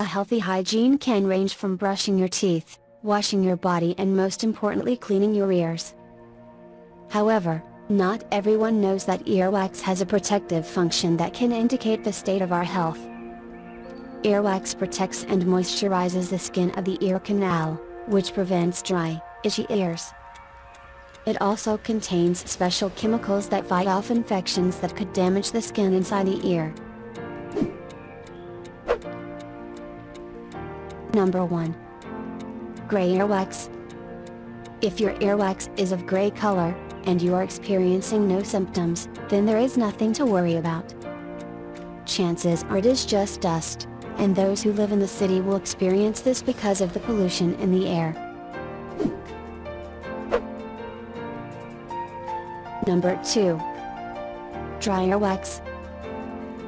A healthy hygiene can range from brushing your teeth, washing your body, and most importantly cleaning your ears. However, not everyone knows that earwax has a protective function that can indicate the state of our health. Earwax protects and moisturizes the skin of the ear canal, which prevents dry, itchy ears. It also contains special chemicals that fight off infections that could damage the skin inside the ear. Number 1. Gray earwax. If your earwax is of gray color, and you are experiencing no symptoms, then there is nothing to worry about. Chances are it is just dust, and those who live in the city will experience this because of the pollution in the air. Number 2. Dry earwax.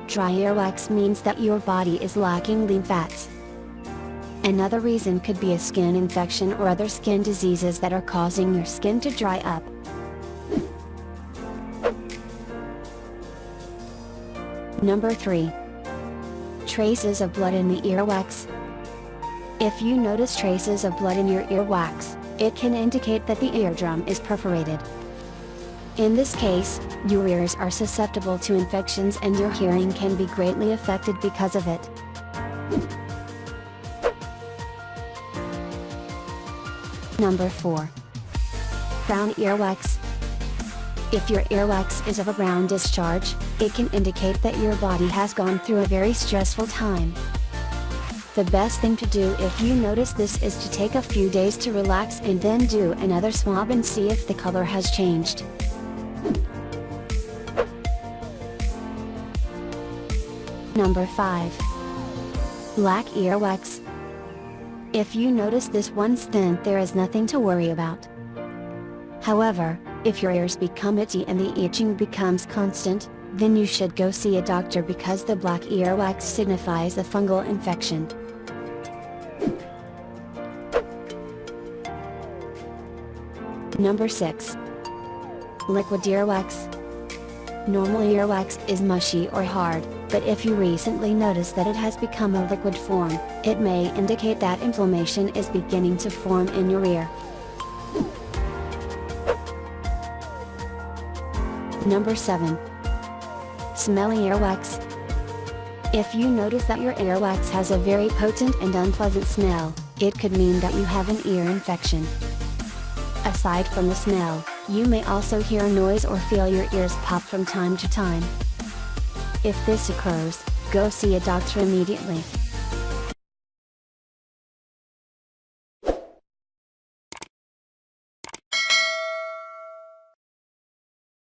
Dry earwax means that your body is lacking lean fats. Another reason could be a skin infection or other skin diseases that are causing your skin to dry up. Number 3. Traces of blood in the earwax. If you notice traces of blood in your earwax, it can indicate that the eardrum is perforated. In this case, your ears are susceptible to infections and your hearing can be greatly affected because of it. Number 4. Brown earwax. If your earwax is of a brown discharge, it can indicate that your body has gone through a very stressful time. The best thing to do if you notice this is to take a few days to relax and then do another swab and see if the color has changed. Number 5. Black earwax. If you notice this once, then there is nothing to worry about. However, if your ears become itchy and the itching becomes constant, then you should go see a doctor because the black earwax signifies a fungal infection. Number 6. Liquid earwax. Normal earwax is mushy or hard, but if you recently notice that it has become a liquid form, it may indicate that inflammation is beginning to form in your ear. Number 7. Smelly earwax. If you notice that your earwax has a very potent and unpleasant smell, it could mean that you have an ear infection. Aside from the smell, you may also hear a noise or feel your ears pop from time to time. If this occurs, go see a doctor immediately.